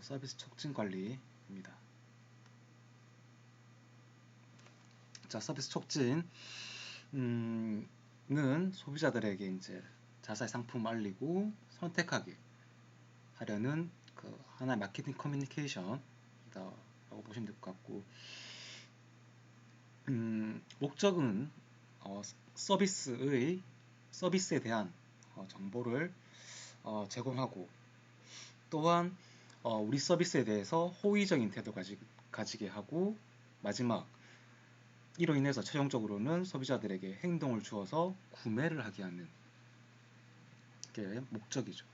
서비스 촉진 관리입니다. 자, 서비스 촉진은 소비자들에게 이제 자사의 상품 알리고 선택하게 하려는 그 하나의 마케팅 커뮤니케이션이다라고 보시면 될 것 같고, 목적은 서비스에 대한 정보를 제공하고, 또한 우리 서비스에 대해서 호의적인 태도 가지게 하고, 마지막 이로 인해서 최종적으로는 소비자들에게 행동을 주어서 구매를 하게 하는 게 목적이죠.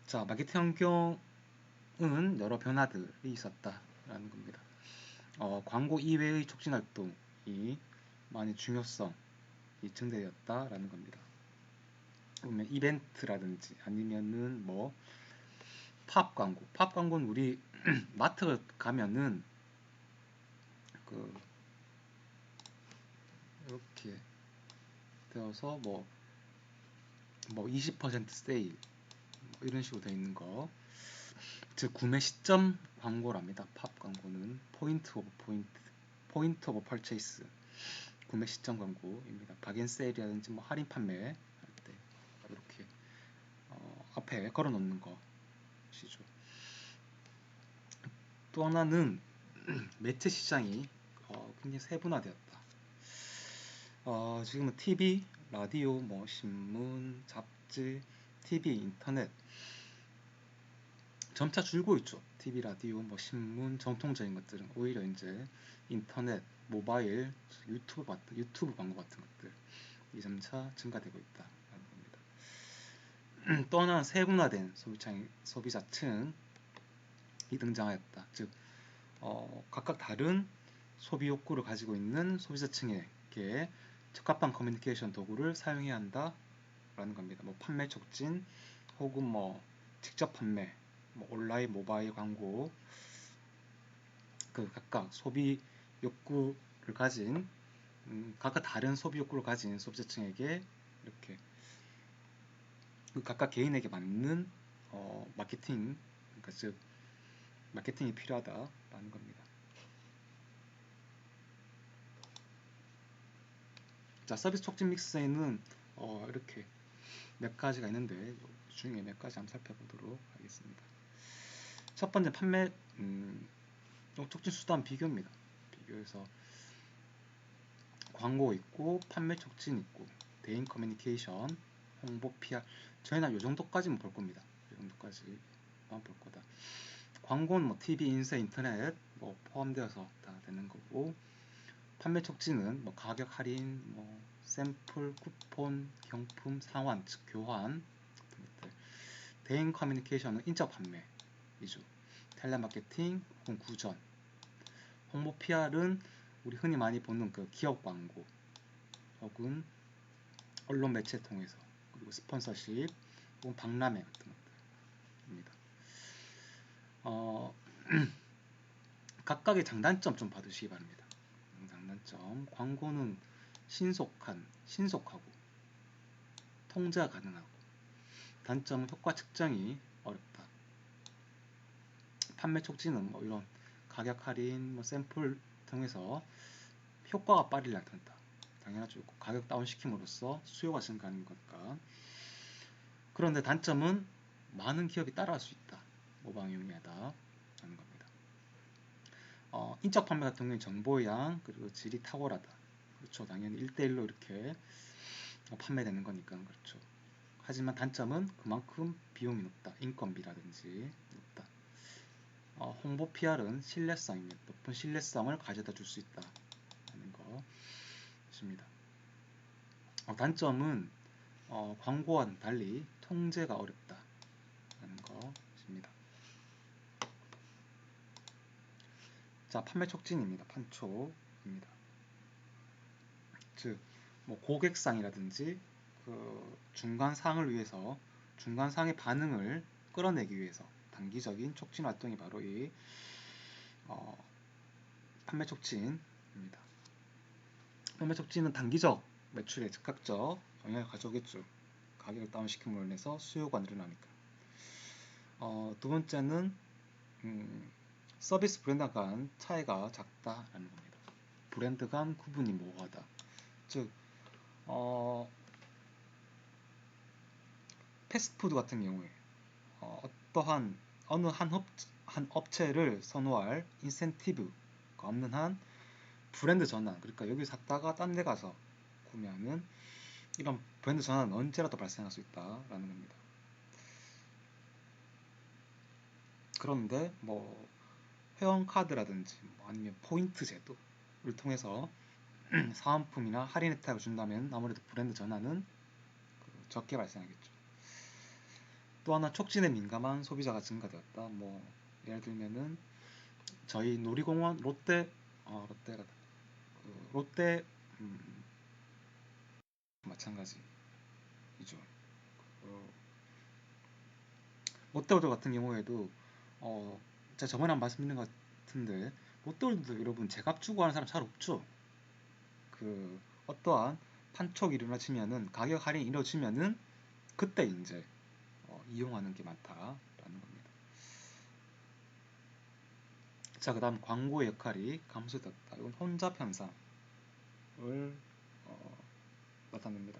자, 마케팅 환경은 여러 변화들이 있었다라는 겁니다. 광고 이외의 촉진 활동이 많이 중요성이 증대되었다라는 겁니다. 보면 이벤트라든지 아니면은 뭐 팝 광고는 우리 마트 가면은 그 이렇게 되어서 뭐 20% 세일 뭐 이런 식으로 되어 있는 거, 즉 구매 시점 광고랍니다. 팝 광고는 포인트 오브 퍼체이스, 구매 시점 광고입니다. 박앤세일이라든지 뭐 할인 판매 할 때 이렇게 앞에 걸어 놓는 것이죠. 또 하나는 매체 시장이 굉장히 세분화되었다. 지금은 TV, 라디오, 뭐 신문, 잡지, TV, 인터넷 점차 줄고 있죠. TV, 라디오, 뭐 신문, 정통적인 것들은 오히려 이제 인터넷, 모바일, 유튜브 광고 같은 것들이 점차 증가되고 있다라는 겁니다. 또 하나는 세분화된 소비자층이 등장하였다. 즉 각각 다른 소비 욕구를 가지고 있는 소비자층에게 적합한 커뮤니케이션 도구를 사용해야 한다라는 겁니다. 뭐 판매 촉진 혹은 뭐 직접 판매, 뭐 온라인 모바일 광고, 그 각각 소비 욕구를 가진 각각 다른 소비 욕구를 가진 소비자층에게 이렇게 그 각각 개인에게 맞는 마케팅, 그러니까 즉 마케팅이 필요하다라는 겁니다. 자, 서비스 촉진 믹스에는 이렇게 몇 가지가 있는데 그 중에 몇 가지 한번 살펴보도록 하겠습니다. 첫 번째 판매 촉진 수단 비교입니다. 비교해서 광고 있고 판매 촉진 있고 대인 커뮤니케이션, 홍보 PR, 저희는 이 정도까지만 볼 겁니다. 이 정도까지만 볼 거다. 광고는 뭐 TV, 인쇄, 인터넷 뭐 포함되어서 다 되는 거고, 판매 촉진은 뭐 가격 할인, 뭐 샘플, 쿠폰, 경품, 상환, 즉 교환 같은 것들. 대인 커뮤니케이션은 인적 판매이죠. 텔레마케팅 혹은 구전. 홍보 PR은 우리 흔히 많이 보는 그 기업 광고 혹은 언론 매체 통해서, 그리고 스폰서십 혹은 박람회 같은 것들입니다. 각각의 장단점 좀 봐두시기 바랍니다. 장단점, 광고는 신속하고 통제가 가능하고, 단점은 효과 측정이 어렵다. 판매 촉진은 뭐 이런 가격 할인, 뭐 샘플 통해서 효과가 빨리 나타난다. 당연하죠. 가격 다운시킴으로써 수요가 증가하는 거니까. 그런데 단점은 많은 기업이 따라할 수 있다. 모방 용이하다 라는 겁니다. 인적 판매 같은 경우는 정보의 양 그리고 질이 탁월하다. 그렇죠. 당연히 1대1로 이렇게 판매되는 거니까 그렇죠. 하지만 단점은 그만큼 비용이 높다. 인건비라든지 높다. 홍보 PR은 높은 신뢰성을 가져다 줄 수 있다 하는 것입니다. 단점은 광고와는 달리 통제가 어렵다 하는 것입니다. 자, 판매 촉진입니다. 판촉입니다. 즉, 뭐 고객상이라든지 그 중간상을 위해서, 중간상의 반응을 끌어내기 위해서 단기적인 촉진 활동이 바로 이 판매 촉진입니다. 판매 촉진은 단기적 매출에 즉각적 영향을 가져오겠죠. 가격을 다운시킴으로 인해서 수요가 늘어나니까. 두 번째는 서비스 브랜드 간 차이가 작다라는 겁니다. 브랜드 간 구분이 모호하다. 즉 패스트푸드 같은 경우에 어떠한 어느 한 업체를 선호할 인센티브가 없는 한 브랜드 전환, 그러니까 여기 샀다가 딴 데 가서 구매하는 이런 브랜드 전환은 언제라도 발생할 수 있다라는 겁니다. 그런데 뭐 회원카드라든지 아니면 포인트 제도를 통해서 사은품이나 할인 혜택을 준다면 아무래도 브랜드 전환은 적게 발생하겠죠. 또 하나 촉진에 민감한 소비자가 증가되었다. 뭐 예를 들면은 저희 놀이공원 롯데가 롯데 마찬가지이죠. 롯데월드 같은 경우에도 제가 저번에 한 말씀드린 것 같은데 롯데월드 여러분 제값 주고 하는 사람 잘 없죠. 어떠한 판촉이 일어나치면은 가격 할인이 이루어지면은 그때 이제 이용하는 게 많다라는 겁니다. 자, 그다음 광고의 역할이 감소됐다. 이건 혼잡 현상을 나타냅니다.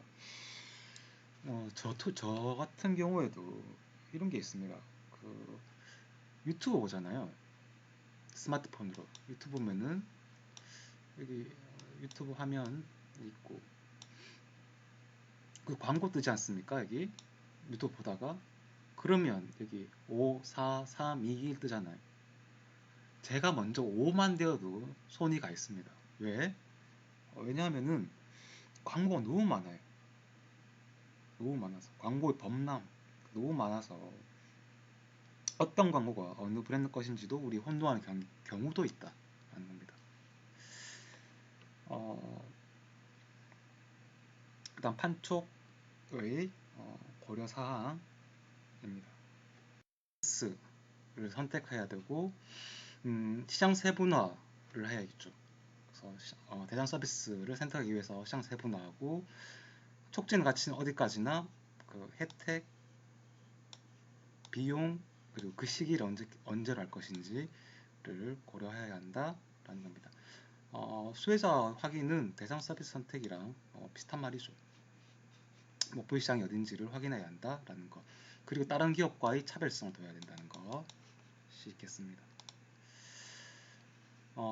저 같은 경우에도 이런 게 있습니다. 유튜브 보잖아요. 스마트폰으로 유튜브 보면은 여기 유튜브 화면 있고 광고 뜨지 않습니까? 여기 유튜브 보다가 그러면 여기 5, 4, 3, 2, 1 뜨잖아요. 제가 먼저 5만 되어도 손이 가 있습니다. 왜? 왜냐하면은 광고가 너무 많아요. 너무 많아서 광고의 범람 너무 많아서 어떤 광고가 어느 브랜드 것인지도 우리 혼동하는 경우도 있다라는 겁니다. 그다음 판촉의 고려 사항입니다. 를 선택해야 되고 시장 세분화를 해야겠죠. 그래서 대상 서비스를 선택하기 위해서 시장 세분화하고 촉진 가치는 어디까지나 혜택, 비용 그리고 그 시기를 언제로 할 것인지를 고려해야 한다라는 겁니다. 수혜자 확인은 대상 서비스 선택이랑 비슷한 말이죠. 목표 시장이 어딘지를 확인해야 한다라는 것. 그리고 다른 기업과의 차별성을 둬야 된다는 것이 있겠습니다.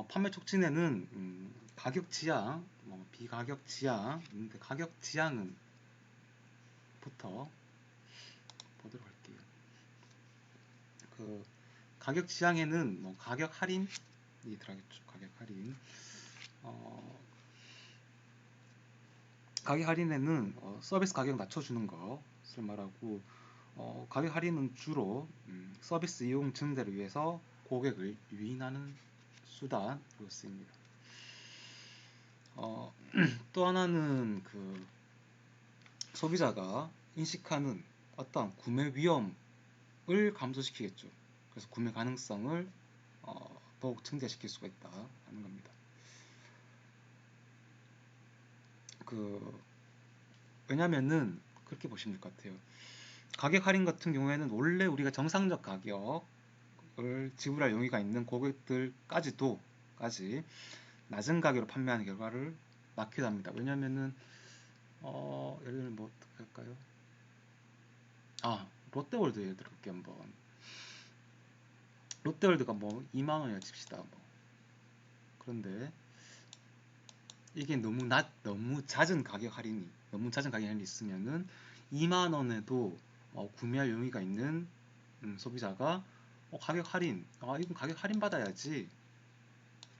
판매 촉진에는 가격 지향, 비가격 지향, 가격 지향은 부터 보도록 할게요. 가격 지향에는 가격 할인이 들어가겠죠. 가격 할인. 가격 할인에는 서비스 가격 낮춰주는 것을 말하고 가격 할인은 주로 서비스 이용 증대를 위해서 고객을 유인하는 수단으로 쓰입니다. 또 하나는 소비자가 인식하는 어떤 구매 위험을 감소시키겠죠. 그래서 구매 가능성을 더욱 증대시킬 수가 있다는 겁니다. 왜냐면은 그렇게 보시면 될 것 같아요. 가격 할인 같은 경우에는 원래 우리가 정상적 가격을 지불할 용의가 있는 고객들까지 낮은 가격으로 판매하는 결과를 낳기도 합니다. 왜냐면은 예를 들면 뭐 어떻게 할까요? 롯데월드 예를 들어볼게요. 한번 롯데월드가 뭐 2만 원이라 칩시다. 그런데 이게 너무 잦은 가격 할인이 있으면은 2만 원에도 구매할 용의가 있는 소비자가 가격 할인, 이건 가격 할인 받아야지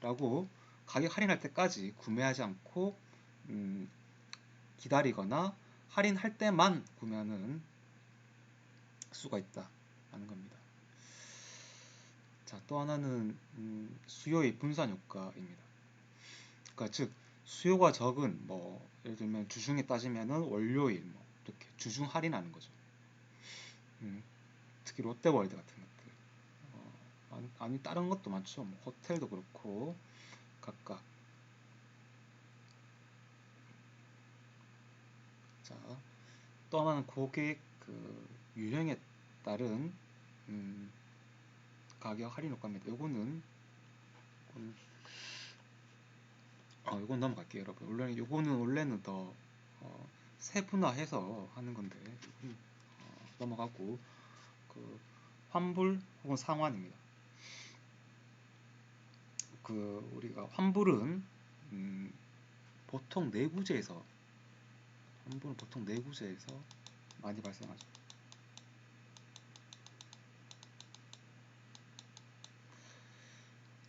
라고 가격 할인할 때까지 구매하지 않고 기다리거나 할인할 때만 구매하는 수가 있다라는 겁니다. 자, 또 하나는 수요의 분산 효과입니다. 그러니까 즉 수요가 적은 예를 들면 주중에 따지면은 월요일 이렇게 주중 할인하는 거죠. 특히 롯데월드 같은 것들. 아니 다른 것도 많죠. 호텔도 그렇고 각각. 자, 또 하나는 고객 유형에 따른 가격 할인 효과입니다. 요건 넘어갈게요, 여러분. 원래는 더 세분화해서 하는 건데 넘어가고 그 환불 혹은 상환입니다. 우리가 환불은 보통 내구재에서 많이 발생하죠.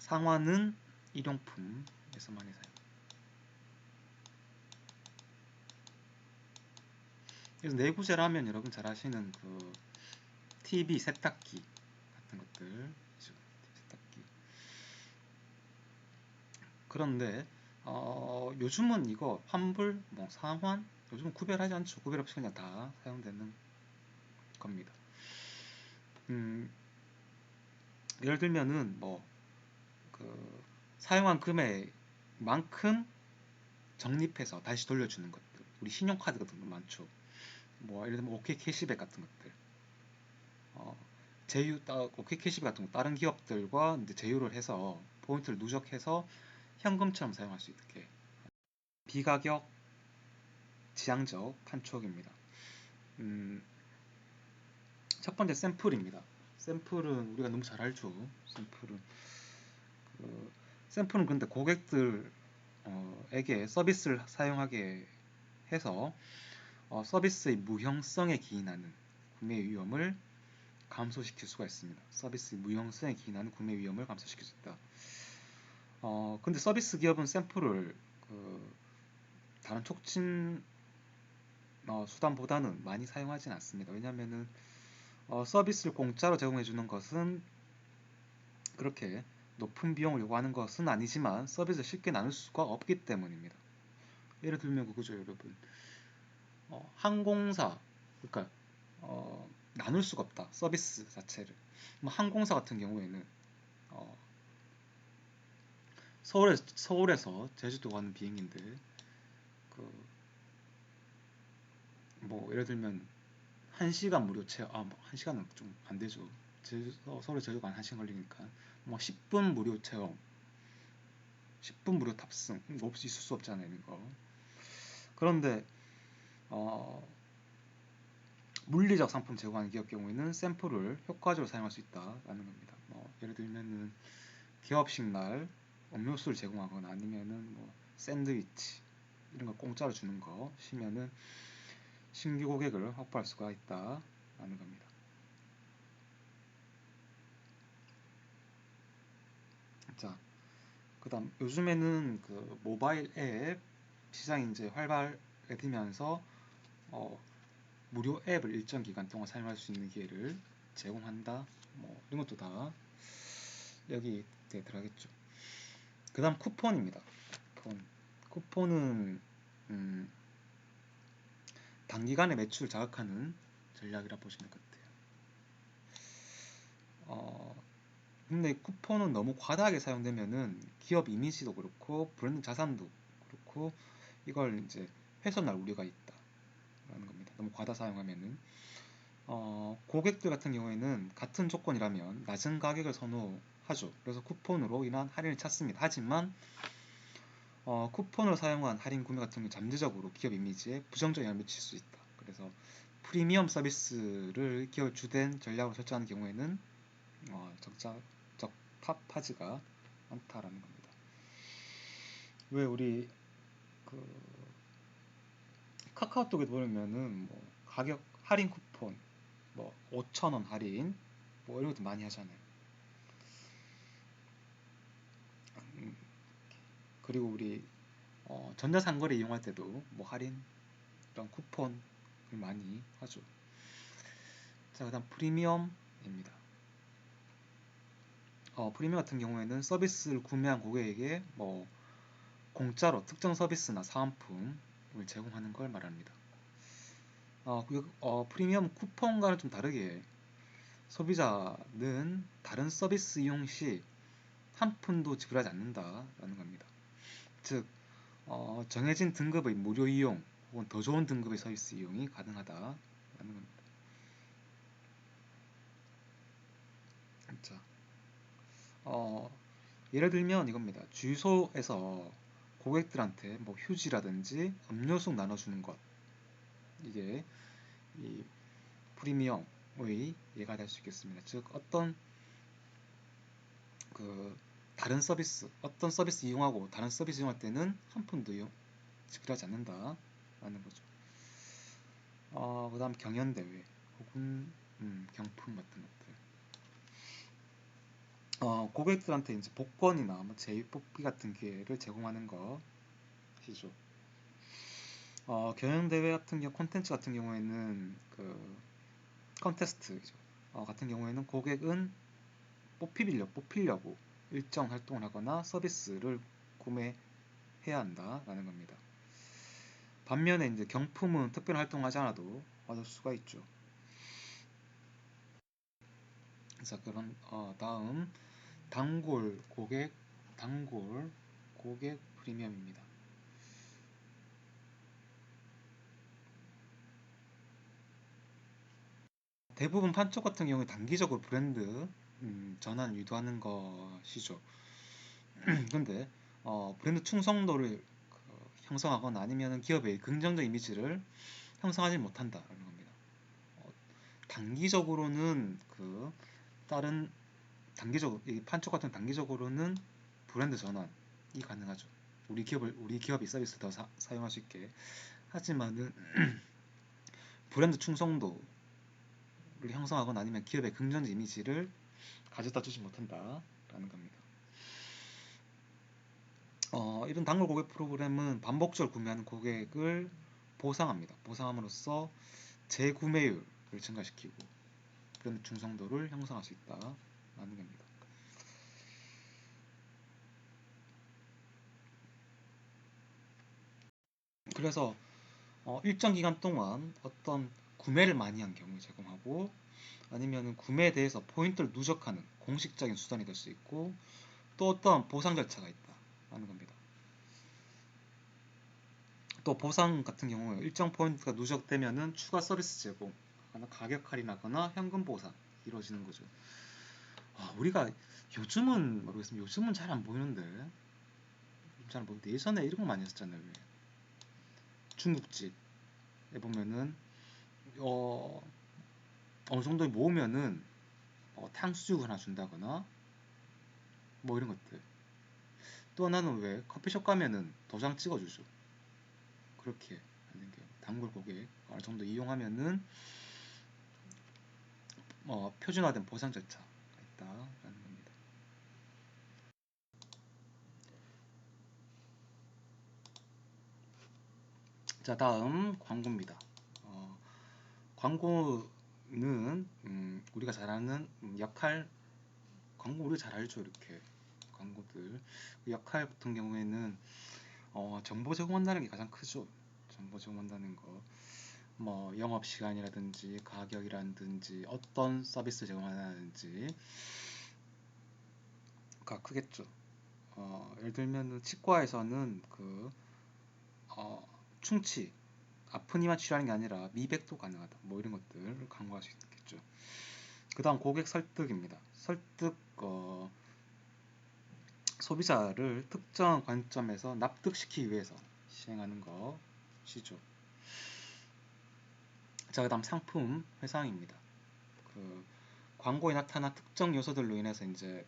상환은 일용품에서 많이 사용. 그래서 내구재라면 여러분 잘 아시는 TV 세탁기 같은 것들, 세탁기. 그런데 요즘은 이거 환불, 상환 요즘 구별하지 않죠. 구별 없이 그냥 다 사용되는 겁니다. 예를 들면은 사용한 금액만큼 적립해서 다시 돌려주는 것들. 우리 신용카드 같은 거 많죠. 예를 들면 OK 캐시백 같은 것들. OK 캐시백 같은 거 다른 기업들과 이제 제휴를 해서 포인트를 누적해서 현금처럼 사용할 수 있게. 비가격 지향적 판촉입니다. 첫 번째 샘플입니다. 샘플은 우리가 너무 잘 알죠. 샘플은 근데 고객들에게 서비스를 사용하게 해서 서비스의 무형성에 기인하는 구매 위험을 감소시킬 수가 있습니다. 서비스의 무형성에 기인하는 구매 위험을 감소시킬 수 있다. 근데 서비스 기업은 샘플을 다른 촉진 수단보다는 많이 사용하진 않습니다. 왜냐하면은 서비스를 공짜로 제공해 주는 것은 그렇게 높은 비용을 요구하는 것은 아니지만 서비스를 쉽게 나눌 수가 없기 때문입니다. 예를 들면 그거죠, 여러분. 항공사, 그러니까 나눌 수가 없다. 서비스 자체를. 항공사 같은 경우에는 서울에서 제주도 가는 비행인데 예를 들면 1시간 무료 체험, 1시간은 좀 안 되죠. 서울에 제주도 한 1시간 걸리니까 10분 무료 체험, 10분 무료 탑승 없이 있을 수 없잖아요, 이거. 그런데 물리적 상품 제공하는 기업 경우에는 샘플을 효과적으로 사용할 수 있다라는 겁니다. 예를 들면은 개업식 날 음료수를 제공하거나 아니면은 샌드위치 이런 거 공짜로 주는 거 시면은 신규 고객을 확보할 수가 있다라는 겁니다. 자, 그다음 요즘에는 모바일 앱 시장이 이제 활발해지면서 무료 앱을 일정 기간 동안 사용할 수 있는 기회를 제공한다. 이런 것도 다 여기 들어가겠죠. 그다음 쿠폰입니다. 쿠폰은 단기간에 매출을 자극하는 전략이라 보시면 될 것 같아요. 근데 쿠폰은 너무 과다하게 사용되면은 기업 이미지도 그렇고 브랜드 자산도 그렇고 이걸 이제 훼손할 우려가 있다라는 겁니다. 너무 과다 사용하면은 고객들 같은 경우에는 같은 조건이라면 낮은 가격을 선호하죠. 그래서 쿠폰으로 인한 할인을 찾습니다. 하지만 쿠폰을 사용한 할인 구매 같은 경우 잠재적으로 기업 이미지에 부정적 영향을 미칠 수 있다. 그래서 프리미엄 서비스를 기업 주된 전략으로 설정하는 경우에는 적합하지가 않다라는 겁니다. 왜 우리 카카오톡에 보면은 가격 할인 쿠폰 5,000원 할인 이런 것도 많이 하잖아요. 그리고 우리 전자상거래 이용할 때도 할인 이런 쿠폰을 많이 하죠. 자, 그다음 프리미엄입니다. 프리미엄 같은 경우에는 서비스를 구매한 고객에게 공짜로 특정 서비스나 사은품을 제공하는 걸 말합니다. 프리미엄 쿠폰과는 좀 다르게 소비자는 다른 서비스 이용 시 한 푼도 지불하지 않는다라는 겁니다. 즉 정해진 등급의 무료 이용 혹은 더 좋은 등급의 서비스 이용이 가능하다라는 겁니다. 자, 예를 들면 이겁니다. 주유소에서 고객들한테 뭐 휴지라든지 음료수 나눠주는 것, 이게 이 프리미엄의 예가 될 수 있겠습니다. 즉 어떤 그 다른 서비스, 어떤 서비스 이용하고 다른 서비스 이용할 때는 한 푼도 지불하지 않는다라는 거죠. 그다음 경연대회 혹은 경품 같은 것들. 고객들한테 이제 복권이나 뭐 제휴뽑기 같은 기회를 제공하는 것이죠. 경연대회 같은 경우, 콘텐츠 같은 경우에는 그 컨테스트죠. 같은 경우에는 고객은 뽑히려고 일정 활동을 하거나 서비스를 구매해야 한다라는 겁니다. 반면에 이제 경품은 특별한 활동을 하지 않아도 얻을 수가 있죠. 자, 그럼 다음 단골 고객 프리미엄입니다. 대부분 판촉 같은 경우에 단기적으로 브랜드 전환 유도하는 것이죠. 근데 브랜드 충성도를 형성하거나 아니면 기업의 긍정적 이미지를 형성하지 못한다라는 겁니다. 단기적으로는 다른 단기적으로 이 판촉 같은 단기적으로는 브랜드 전환이 가능하죠. 우리 기업이 서비스 더 사용할 수 있게. 하지만은 브랜드 충성도를 형성하거나 아니면 기업의 긍정적 이미지를 가져다 주지 못한다라는 겁니다. 이런 단골 고객 프로그램은 반복적으로 구매하는 고객을 보상합니다. 보상함으로써 재구매율을 증가시키고 브랜드 충성도를 형성할 수 있다라는 겁니다. 그래서 일정 기간 동안 어떤 구매를 많이 한 경우에 제공하고 아니면 구매에 대해서 포인트를 누적하는 공식적인 수단이 될 수 있고 또 어떤 보상 절차가 있다라는 겁니다. 또 보상 같은 경우에 일정 포인트가 누적되면은 추가 서비스 제공, 가격 할인하거나 현금 보상 이루어지는 거죠. 우리가 요즘은 모르겠습니다. 요즘은 잘 안 보이는데 잘 모르는데 예전에 이런 거 많이 했었잖아요. 중국집에 보면은 어, 어느 정도 모으면은 탕수육 하나 준다거나 뭐 이런 것들. 또 하나는 왜 커피숍 가면은 도장 찍어주죠. 그렇게 하는 게 단골 고객 어느 정도 이용하면은 표준화된 보상 절차가 있다라는 겁니다. 자, 다음 광고입니다. 광고는 우리가 잘 아는 광고 우리가 잘 알죠. 이렇게 광고들 그 역할 같은 경우에는 정보 제공한다는 게 가장 크죠. 정보 제공한다는 거, 뭐 영업 시간이라든지 가격이라든지 어떤 서비스 제공하는지가 크겠죠. 예를 들면 치과에서는 충치 아픈 이만 치료하는 게 아니라 미백도 가능하다. 뭐 이런 것들을 광고할 수 있겠죠. 그 다음 고객 설득입니다. 소비자를 특정 관점에서 납득시키기 위해서 시행하는 것이죠. 자, 그 다음 상품 회상입니다. 광고에 나타난 특정 요소들로 인해서 이제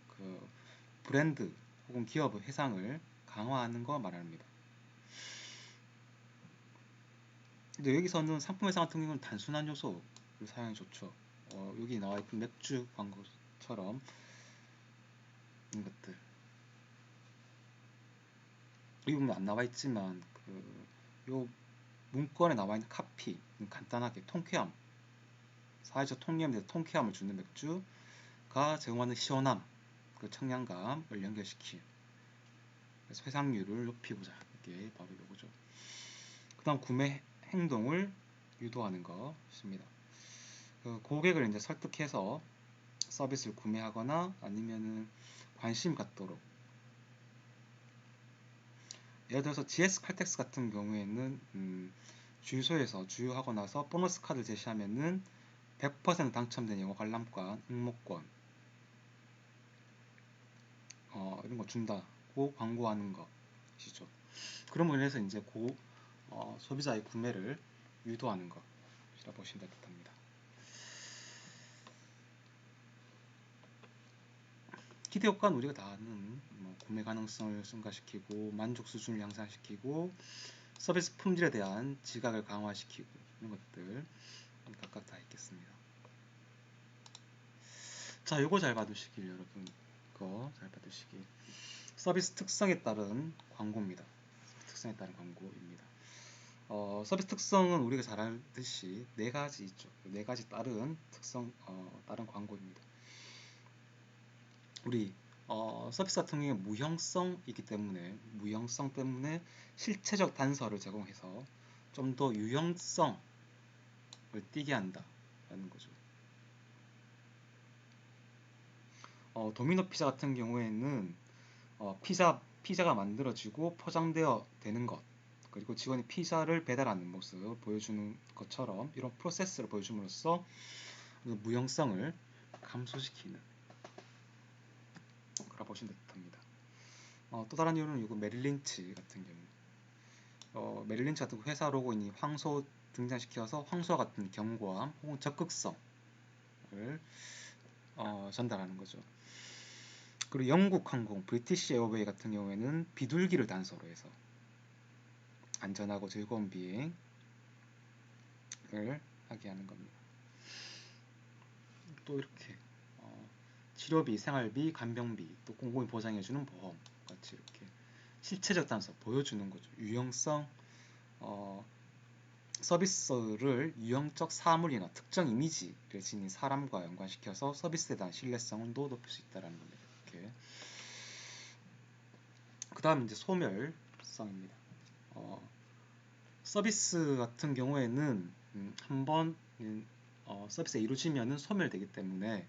브랜드 혹은 기업의 회상을 강화하는 거 말합니다. 근데 여기서는 상품 회상 같은 경우는 단순한 요소를 사용이 좋죠. 여기 나와 있던 맥주 광고처럼 이런 것들. 이 부분에 안 나와 있지만 요 문건에 나와 있는 카피 간단하게 통쾌함, 사회적 통념에 대해서 통쾌함을 주는 맥주가 제공하는 시원함, 청량감을 연결시키. 그래서 회상률을 높이고자 이게 바로 이거죠. 그다음 구매 행동을 유도하는 것입니다. 고객을 이제 설득해서 서비스를 구매하거나 아니면은 관심 갖도록. 예를 들어서 GS 칼텍스 같은 경우에는 주유소에서 주유하고 나서 보너스 카드를 제시하면은 100% 당첨된 영어 관람권, 응모권 이런 거 준다고 광고하는 것이죠. 그런 부분에서 이제 소비자의 구매를 유도하는 것이라 보시면 될 듯합니다. 기대 효과는 우리가 다 아는 구매 가능성을 증가시키고 만족 수준을 향상시키고 서비스 품질에 대한 지각을 강화시키고 이런 것들 각각 다 있겠습니다. 자, 요거 잘 봐두시길 여러분. 이거 잘 봐두시길. 서비스 특성에 따른 광고입니다. 특성에 따른 광고입니다. 서비스 특성은 우리가 잘 알듯이 네 가지 있죠. 네 가지 다른 특성, 다른 광고입니다. 우리 서비스 같은 경우에 무형성이기 때문에 실체적 단서를 제공해서 좀 더 유형성을 띠게 한다라는 거죠. 도미노 피자 같은 경우에는 피자가 만들어지고 포장되어 되는 것, 그리고 직원이 피자를 배달하는 모습을 보여주는 것처럼 이런 프로세스를 보여줌으로써 무형성을 감소시키는 거라 보시면 됩니다. 또 다른 이유는 이거 메릴 린치 같은 경우, 메릴 린치 같은 회사 로고인이 황소 등장시켜서 황소와 같은 견고함 혹은 적극성을 전달하는 거죠. 그리고 영국 항공 브리티시 에어웨이 같은 경우에는 비둘기를 단서로 해서 안전하고 즐거운 비행을 하게 하는 겁니다. 또 이렇게 치료비, 생활비, 간병비, 또 꼼꼼히 보장해주는 보험 같이 이렇게 실체적 단서 보여주는 거죠. 유형성 서비스를 유형적 사물이나 특정 이미지를 지닌 사람과 연관시켜서 서비스에 대한 신뢰성을 또 높일 수 있다는 겁니다. 이렇게. 그 다음 이제 소멸성입니다. 서비스 같은 경우에는 한번 서비스가 이루어지면은 소멸되기 때문에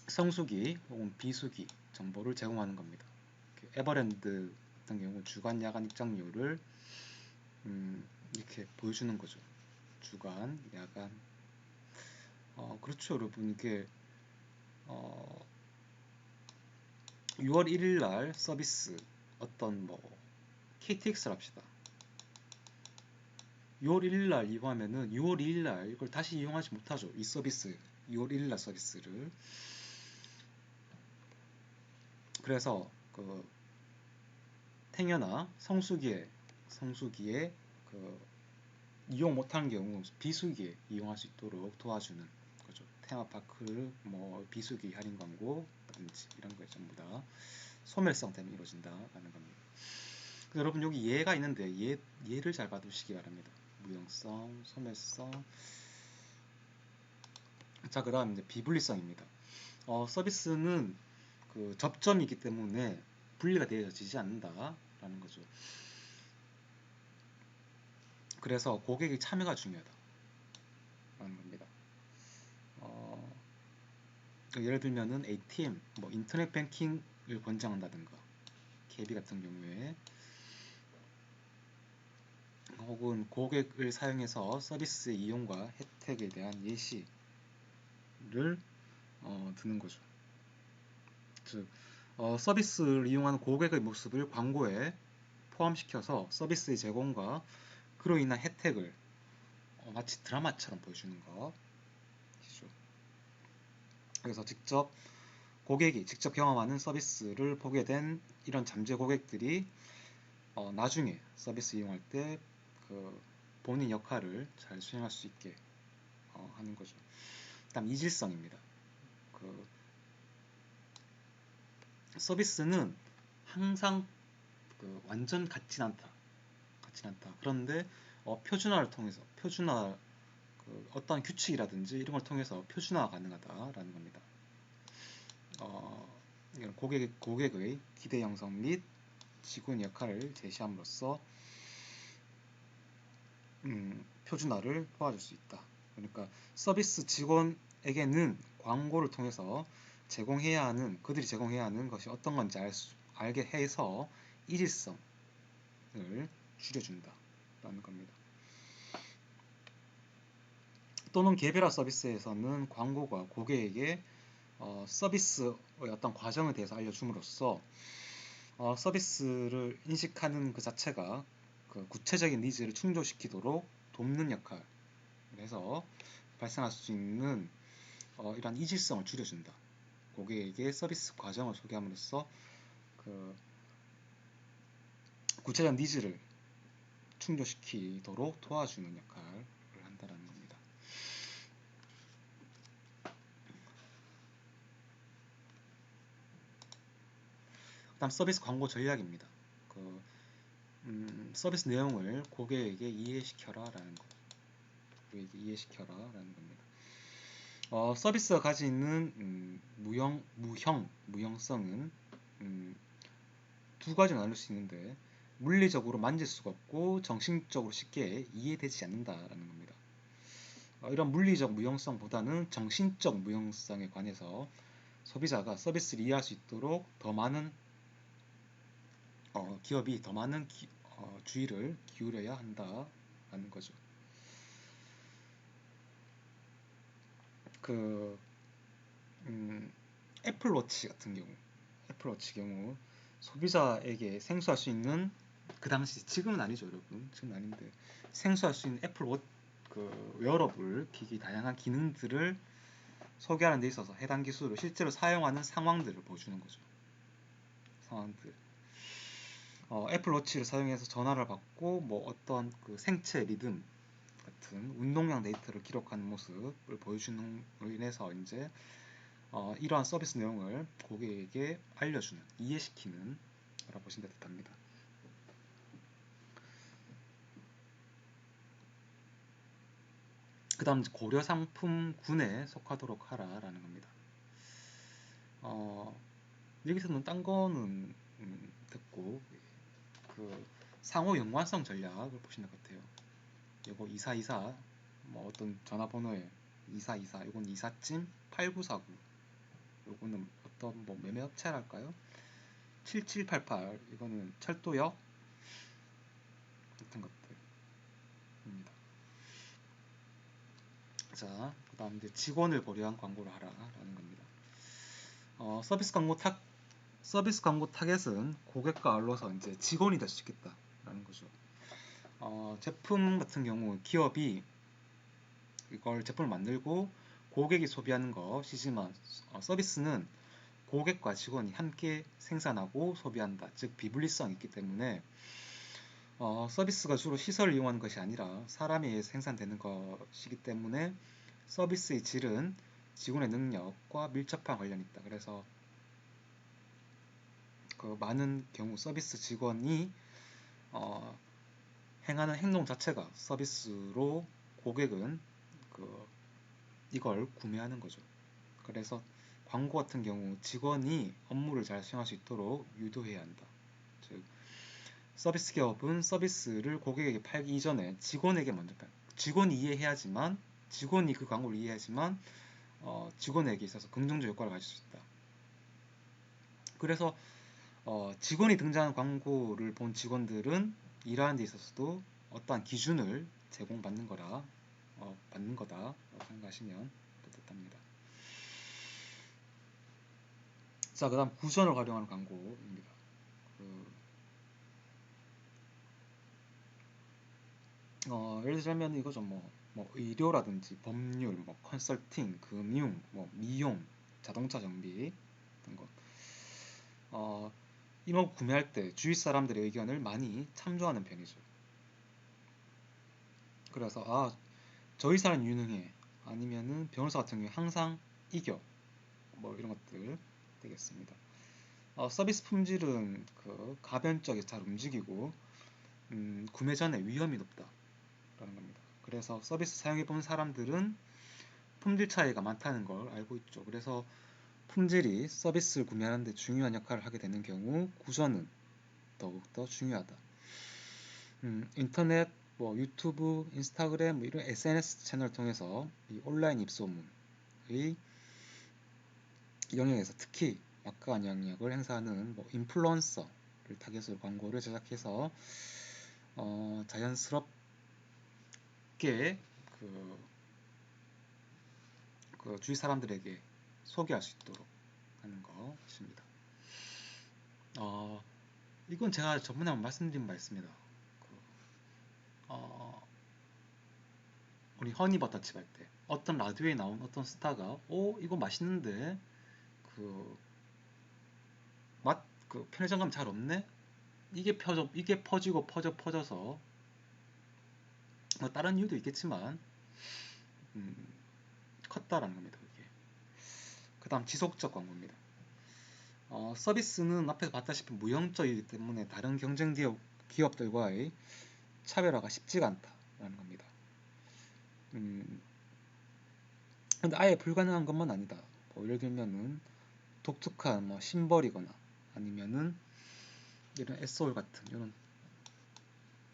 성수기 혹은 비수기 정보를 제공하는 겁니다. 에버랜드 같은 경우 주간, 야간 입장료를 이렇게 보여주는 거죠. 주간, 야간. 그렇죠, 여러분. 이게 6월 1일 날 서비스 어떤 KTX를 합시다. 6월 1일 날 이용하면은 6월 2일 날 이걸 다시 이용하지 못하죠. 이 서비스 6월 1일 날 서비스를. 그래서 그 행여나 성수기에 이용 못하는 경우 비수기에 이용할 수 있도록 도와주는 거죠. 테마파크 비수기 할인 광고라든지 이런 거에 전부 다 소멸성 때문에 이루어진다라는 겁니다. 여러분 여기 예가 있는데 예를 잘 봐두시기 바랍니다. 무형성, 소멸성. 자, 그다음 이제 비분리성입니다. 서비스는 그 접점이기 때문에 분리가 되어지지 않는다라는 거죠. 그래서 고객의 참여가 중요하다라는 겁니다. 예를 들면은 ATM, 인터넷 뱅킹을 권장한다든가, KB 같은 경우에 혹은 고객을 사용해서 서비스 이용과 혜택에 대한 예시를 드는 거죠. 즉, 서비스를 이용하는 고객의 모습을 광고에 포함시켜서 서비스의 제공과 그로 인한 혜택을 마치 드라마처럼 보여주는 것이죠. 그래서 고객이 직접 경험하는 서비스를 보게 된 이런 잠재 고객들이 나중에 서비스 이용할 때 그 본인 역할을 잘 수행할 수 있게 하는 거죠. 다음 이질성입니다. 그 서비스는 항상 완전 같진 않다. 그런데 표준화를 통해서 어떤 규칙이라든지 이런 걸 통해서 표준화가 가능하다라는 겁니다. 이건 고객의 기대 형성 및 직원 역할을 제시함으로써 표준화를 도와줄 수 있다. 그러니까 서비스 직원에게는 광고를 통해서 그들이 제공해야 하는 것이 어떤 건지 알게 해서 일일성을 줄여준다라는 겁니다. 또는 개별화 서비스에서는 광고가 고객에게 서비스의 어떤 과정에 대해서 알려줌으로써 서비스를 인식하는 그 자체가 그 구체적인 니즈를 충족시키도록 돕는 역할을 해서 발생할 수 있는 이러한 이질성을 줄여준다. 고객에게 서비스 과정을 소개함으로써 그 구체적 니즈를 충족시키도록 도와주는 역할을 한다는 겁니다. 다음 서비스 광고 전략입니다. 서비스 내용을 고객에게 이해시켜라라는 거. 고객에게 이해시켜라라는 겁니다. 서비스가 가지고 있는 무형성은 두 가지로 나눌 수 있는데 물리적으로 만질 수가 없고 정신적으로 쉽게 이해되지 않는다라는 겁니다. 이런 물리적 무형성보다는 정신적 무형성에 관해서 소비자가 서비스를 이해할 수 있도록 더 많은 기업이 더 많은 주의를 기울여야 한다라는 거죠. 애플워치 같은 경우 소비자에게 생소할 수 있는 그 당시 지금은 아니죠 여러분 지금은 아닌데 생소할 수 있는 애플워치 그 웨어러블 기기 다양한 기능들을 소개하는 데 있어서 해당 기술을 실제로 사용하는 상황들을 보여주는 거죠. 상황들. 애플워치를 사용해서 전화를 받고 뭐 어떤 그 생체 리듬 같은 운동량 데이터를 기록하는 모습을 보여주는 으로 인해서 이제 이러한 서비스 내용을 고객에게 알려주는, 이해시키는 거라 보시면 됩니다. 그 다음 고려 상품군에 속하도록 하라라는 겁니다. 여기서는 딴 거는 듣고 그 상호 연관성 전략을 보시는 것 같아요. 요거 2424 뭐 어떤 전화번호에 2424 요건 24찜 8949 요거는 어떤 뭐 매매업체랄까요? 7788 이거는 철도역 같은 것들입니다. 자, 그 다음 이제 직원을 고려한 광고를 하라라는 겁니다. 서비스 광고 타겟은 고객과 아울러서 이제 직원이 될 수 있겠다라는 거죠. 제품 같은 경우 기업이 이걸 제품을 만들고 고객이 소비하는 것이지만 서비스는 고객과 직원이 함께 생산하고 소비한다. 즉 비분리성이 있기 때문에 서비스가 주로 시설을 이용하는 것이 아니라 사람에 의해서 생산되는 것이기 때문에 서비스의 질은 직원의 능력과 밀접한 관련이 있다. 그래서 그 많은 경우 서비스 직원이 행하는 행동 자체가 서비스로 고객은 이걸 구매하는 거죠. 그래서 광고 같은 경우 직원이 업무를 잘 수행할 수 있도록 유도해야 한다. 즉 서비스 기업은 서비스를 고객에게 팔기 이전에 직원에게 먼저 직원이 이해해야지만 직원이 그 광고를 이해하지만 직원에게 있어서 긍정적 효과를 가질 수 있다. 그래서 직원이 등장한 광고를 본 직원들은 일하는 데 있어서도 어떠한 기준을 제공받는 거라 받는 거다라고 생각하시면 뜻합니다. 자, 그 다음 구전을 활용하는 광고입니다. 예를 들자면 이거죠. 뭐 의료라든지 법률, 뭐 컨설팅, 금융, 뭐 미용, 자동차 정비 같은 것. 이런 거 구매할 때 주위 사람들의 의견을 많이 참조하는 편이죠. 그래서 저희 사람 유능해 아니면은 변호사 같은 경우에 항상 이겨 뭐 이런 것들 되겠습니다. 서비스 품질은 가변적에 잘 움직이고 구매 전에 위험이 높다라는 겁니다. 그래서 서비스 사용해 본 사람들은 품질 차이가 많다는 걸 알고 있죠. 그래서 품질이 서비스를 구매하는 데 중요한 역할을 하게 되는 경우 구전은 더욱더 중요하다. 인터넷, 뭐 유튜브, 인스타그램 뭐 이런 SNS 채널을 통해서 이 온라인 입소문의 영역에서 특히 막강한 영향력을 행사하는 뭐 인플루언서를 타겟으로 광고를 제작해서 자연스럽게 그 주위 사람들에게 소개할 수 있도록 하는 것입니다. 이건 제가 저번에 한번 말씀드린 바 있습니다. 어, 우리 허니버터칩 할 때 어떤 라디오에 나온 어떤 스타가 이거 맛있는데 그 그 편의점 가면 잘 없네? 이게 퍼지고 퍼져서 뭐 다른 이유도 있겠지만 음, 컸다라는 겁니다. 그게. 그 다음 지속적 광고입니다. 서비스는 앞에서 봤다시피 무형적이기 때문에 다른 경쟁 기업들과의 차별화가 쉽지가 않다라는 겁니다. 근데 아예 불가능한 것만 아니다. 뭐 예를 들면은 독특한 뭐 심벌이거나 아니면은 이런 SOL 같은 이런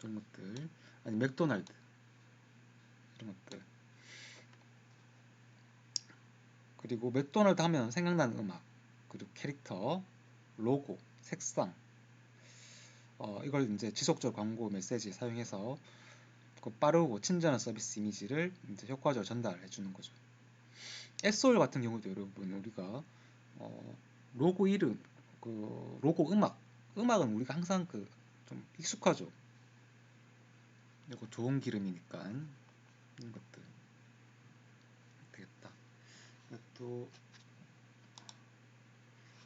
것들, 아니 맥도날드 이런 것들. 그리고 맥도날드 하면 생각나는 음악, 그리고 캐릭터, 로고, 색상, 이걸 이제 지속적 광고 메시지에 사용해서 그 빠르고 친절한 서비스 이미지를 이제 효과적으로 전달해 주는 거죠. SOL 같은 경우도 여러분 우리가 로고 이름, 그 로고 음악은 우리가 항상 그 좀 익숙하죠. 이거 좋은 기름이니까 이런 것들 되겠다. 또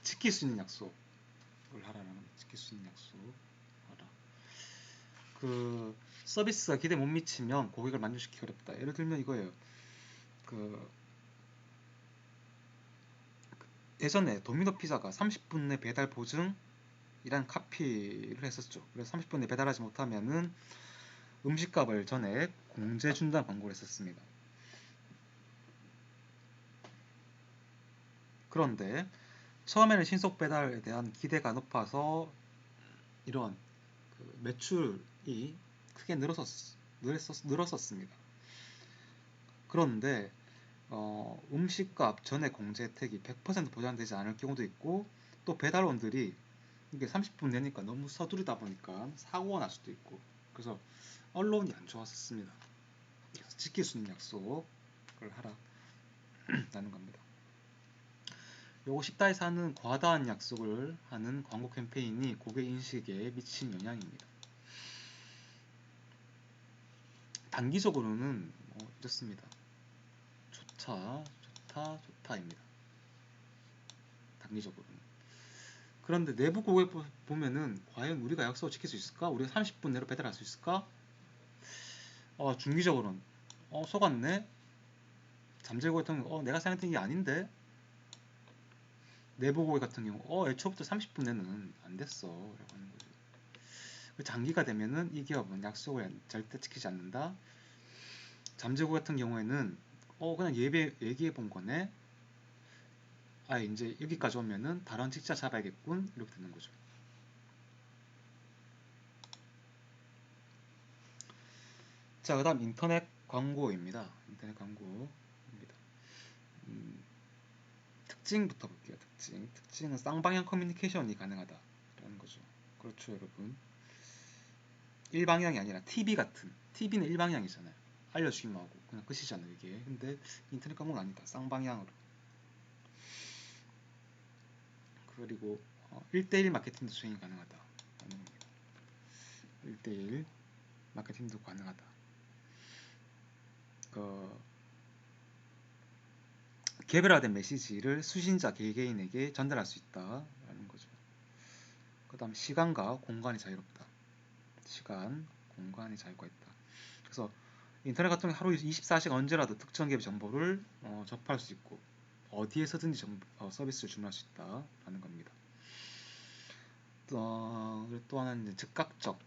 지킬 수 있는 약속을 하라는 겁니다. 지킬 수 있는 약속 하라. 그 서비스가 기대 못 미치면 고객을 만족시키기 어렵다. 예를 들면 이거예요. 그 예전에 도미노 피자가 30분 내 배달 보증이란 카피를 했었죠. 그래서 30분 내 배달하지 못하면은 음식값을 전액 공제 준다는 광고를 했었습니다. 그런데 처음에는 신속 배달에 대한 기대가 높아서 이런 그 매출이 크게 늘었었습니다. 그런데 음식값 전액 공제 혜택이 100% 보장되지 않을 경우도 있고, 또 배달원들이 이게 30분 내니까 너무 서두르다 보니까 사고가 날 수도 있고, 그래서 언론이 안 좋았었습니다. 그래서 지킬 수 있는 약속을 하라라는 겁니다. 요거 식다에서 하는 과다한 약속을 하는 광고 캠페인이 고객 인식에 미친 영향입니다. 단기적으로는 이렇습니다. 좋다입니다. 단기적으로는. 그런데 내부 고객 보면은 과연 우리가 약속을 지킬 수 있을까? 우리가 30분 내로 배달할 수 있을까? 중기적으로는 속았네? 잠재고 같은 경우 내가 생각했던 게 아닌데? 내부 고객 같은 경우 애초부터 30분 내는 안 됐어 라고 하는 거죠. 장기가 되면은 이 기업은 약속을 절대 지키지 않는다. 잠재고 같은 경우에는 그냥 얘기해 본 거네. 이제 여기까지 오면은 다른 직자 잡아야겠군 이렇게 되는 거죠. 자, 그 다음 인터넷 광고입니다. 인터넷 광고입니다. 특징부터 볼게요. 특징은 쌍방향 커뮤니케이션이 가능하다라는 거죠. 그렇죠, 여러분. 일방향이 아니라 TV는 일방향이잖아요. 알려주기만 하고 그냥 끝이잖아요, 이게. 근데 인터넷 광고는 아니다. 쌍방향으로. 그리고 1대1 마케팅도 수행이 가능하다. 1대1 마케팅도 가능하다. 개별화된 메시지를 수신자 개개인에게 전달할 수 있다라는 거죠. 그 다음 시간과 공간이 자유롭다. 시간, 공간이 자유가 있다. 그래서 인터넷 같은 경우 하루 24시간 언제라도 특정 기업 정보를 접할 수 있고 어디에서든지 서비스를 주문할 수 있다라는 겁니다. 또 하나는 즉각적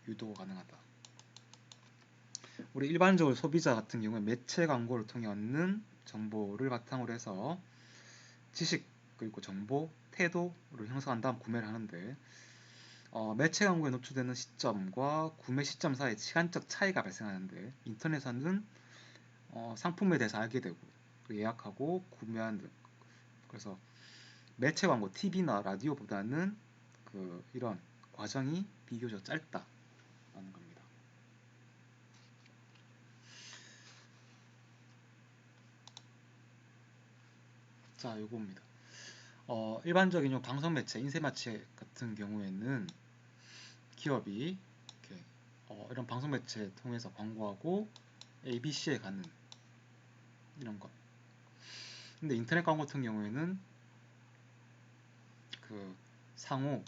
유도가 가능하다. 우리 일반적으로 소비자 같은 경우에 매체 광고를 통해 얻는 정보를 바탕으로 해서 지식 그리고 정보, 태도를 형성한 다음 구매를 하는데 매체 광고에 노출되는 시점과 구매 시점 사이 시간적 차이가 발생하는데 인터넷에서는 상품에 대해서 알게 되고 예약하고 구매하는 그래서 매체 광고, TV나 라디오보다는 이런 과정이 비교적 짧다라는 겁니다. 자, 요겁니다. 일반적인 요 방송 매체, 인쇄 매체 같은 경우에는 기업이 이렇게 이런 방송 매체 통해서 광고하고 ABC에 가는 이런 것. 근데 인터넷 광고 같은 경우에는 그 상호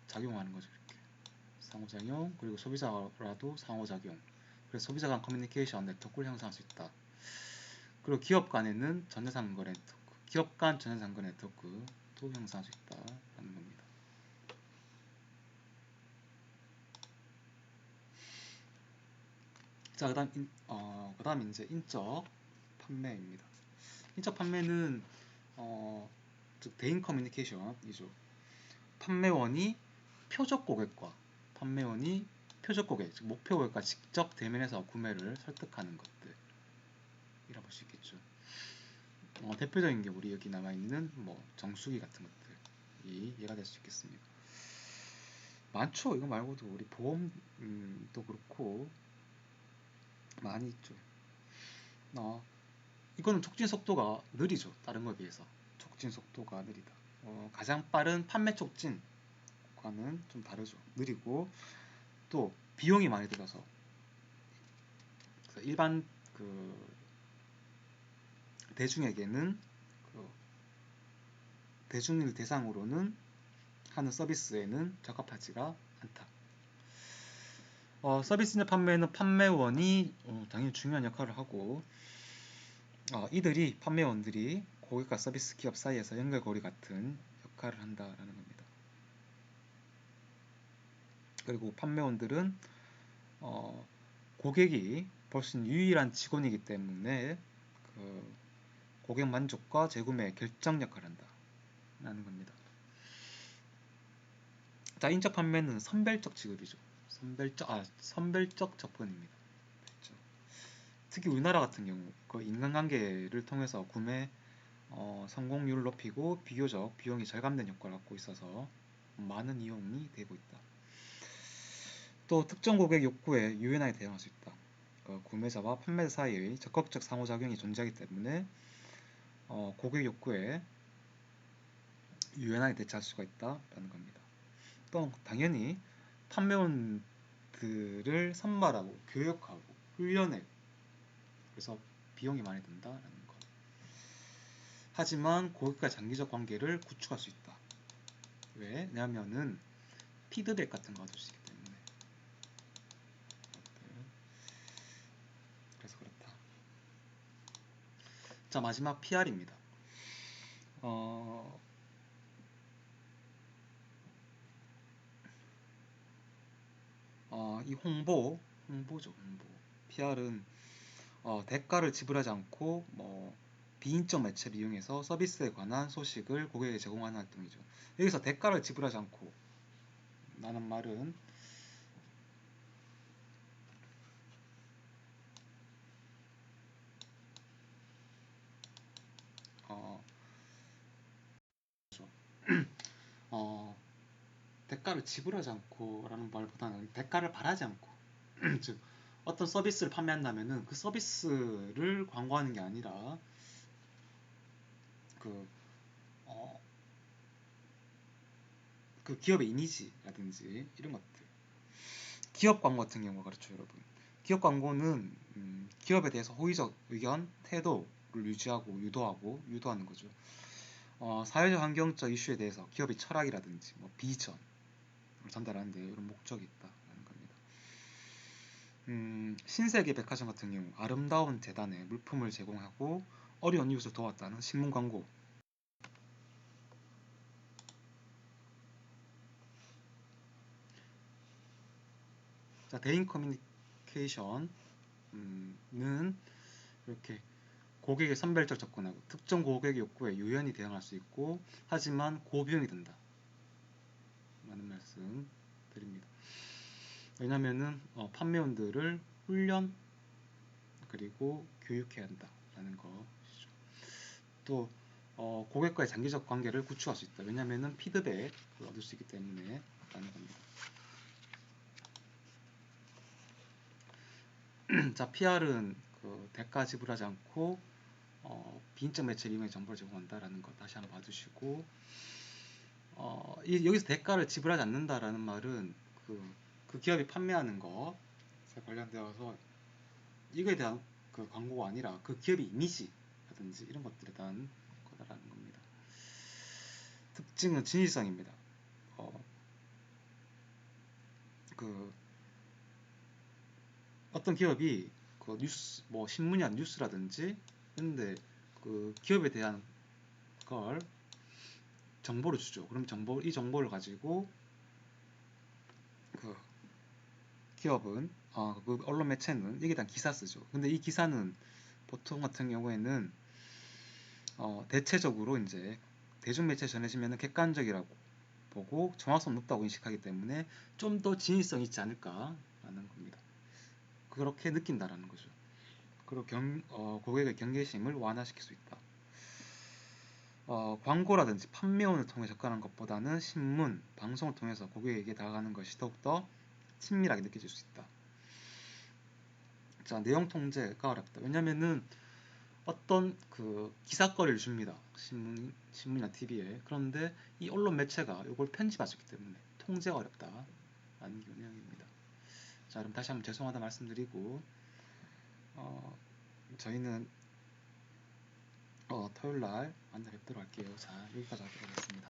작용하는 거죠. 이렇게 상호작용, 그리고 소비자라도 상호작용. 그래서 소비자 간 커뮤니케이션 네트워크를 형성할 수 있다. 그리고 기업 간에는 전자상거 네트워크, 기업 간 전자상거 네트워크도 형성할 수 있다라는 겁니다. 자, 그다음 이제 인적 판매입니다. 인적 판매는 즉 대인 커뮤니케이션이죠. 판매원이 표적 고객과 판매원이 표적 고객, 즉 목표 고객과 직접 대면해서 구매를 설득하는 것들이라 볼 수 있겠죠. 대표적인 게 우리 여기 나와 있는 뭐 정수기 같은 것들이 예가 될 수 있겠습니다. 많죠. 이거 말고도 우리 보험도 그렇고 많이 있죠. 이거는 촉진 속도가 느리죠. 다른 거에 비해서 촉진 속도가 느리다. 가장 빠른 판매 촉진과는 좀 다르죠. 느리고 또 비용이 많이 들어서 일반 그 대중에게는 그 대중을 대상으로는 하는 서비스에는 적합하지가 않다. 서비스 내 판매는 판매원이 당연히 중요한 역할을 하고 이들이 판매원들이 고객과 서비스 기업 사이에서 연결고리 같은 역할을 한다라는 겁니다. 그리고 판매원들은 고객이 볼 수 있는 유일한 직원이기 때문에 그 고객 만족과 재구매 결정 역할을 한다라는 겁니다. 자, 인적 판매는 선별적 지급이죠. 선별적 접근입니다. 그렇죠. 특히 우리나라 같은 경우 그 인간관계를 통해서 구매 성공률을 높이고 비교적 비용이 절감된 효과를 갖고 있어서 많은 이용이 되고 있다. 또 특정 고객 욕구에 유연하게 대응할 수 있다. 구매자와 판매자 사이의 적극적 상호작용이 존재하기 때문에 고객 욕구에 유연하게 대처할 수가 있다라는 겁니다. 또 당연히 판매원들을 선발하고 교육하고 훈련해 그래서 비용이 많이 든다라는 것. 하지만 고객과 장기적 관계를 구축할 수 있다. 왜냐하면은 피드백 같은 거 얻을 수 있기 때문에. 그래서 그렇다. 자, 마지막 PR입니다. 이 홍보죠, 홍보. PR은 대가를 지불하지 않고 비인적 매체를 이용해서 서비스에 관한 소식을 고객에게 제공하는 활동이죠. 여기서 대가를 지불하지 않고 라는 말은 어, 어, 대가를 지불하지 않고라는 말보다는 대가를 바라지 않고 즉 어떤 서비스를 판매한다면은 그 서비스를 광고하는 게 아니라 그, 어, 그 기업의 이미지라든지 이런 것들 기업 광고 같은 경우가 그렇죠 여러분. 기업 광고는 기업에 대해서 호의적 의견, 태도를 유지하고 유도하는 거죠. 사회적 환경적 이슈에 대해서 기업의 철학이라든지 비전을 전달하는 데 이런 목적이 있다라는 겁니다. 신세계 백화점 같은 경우 아름다운 재단에 물품을 제공하고 어려운 이웃을 도왔다는 신문 광고. 자, 대인 커뮤니케이션은 이렇게 고객의 선별적 접근하고 특정 고객의 욕구에 유연히 대응할 수 있고 하지만 고비용이 든다 라는 말씀 드립니다. 왜냐면은 판매원들을 훈련 그리고 교육해야 한다라는 것이죠. 또 고객과의 장기적 관계를 구축할 수 있다. 왜냐면은 피드백을 얻을 수 있기 때문에 라는 겁니다. 자, PR은 그 대가 지불하지 않고 비인적 매체를 이용해 정보를 제공한다라는 거 다시 한번 봐주시고, 여기서 대가를 지불하지 않는다라는 말은 그 기업이 판매하는 것에 관련되어서 이거에 대한 그 광고가 아니라 그 기업의 이미지라든지 이런 것들에 대한 거다라는 겁니다. 특징은 진실성입니다. 그 어떤 기업이 그 뉴스 뭐 신문이나 뉴스라든지 근데 그 기업에 대한 걸 정보를 주죠. 그럼 이 정보를 가지고 그 기업은 그 언론 매체는 여기에 대한 기사 쓰죠. 근데 이 기사는 보통 같은 경우에는 대체적으로 이제 대중매체에 전해지면 객관적이라고 보고 정확성 높다고 인식하기 때문에 좀 더 진실성 있지 않을까라는 겁니다. 그렇게 느낀다라는 거죠. 그리고 고객의 경계심을 완화시킬 수 있다. 광고라든지 판매원을 통해 접근하는 것보다는 신문, 방송을 통해서 고객에게 다가가는 것이 더욱더 친밀하게 느껴질 수 있다. 자, 내용 통제가 어렵다. 왜냐면은 어떤 그 기사거리를 줍니다. 신문이나 TV에. 그런데 이 언론 매체가 이걸 편집하셨기 때문에 통제가 어렵다. 라는 게 내용입니다. 자, 그럼 다시 한번 죄송하다 말씀드리고, 저희는 토요일 날 만나 뵙도록 할게요. 자, 여기까지 하도록 하겠습니다.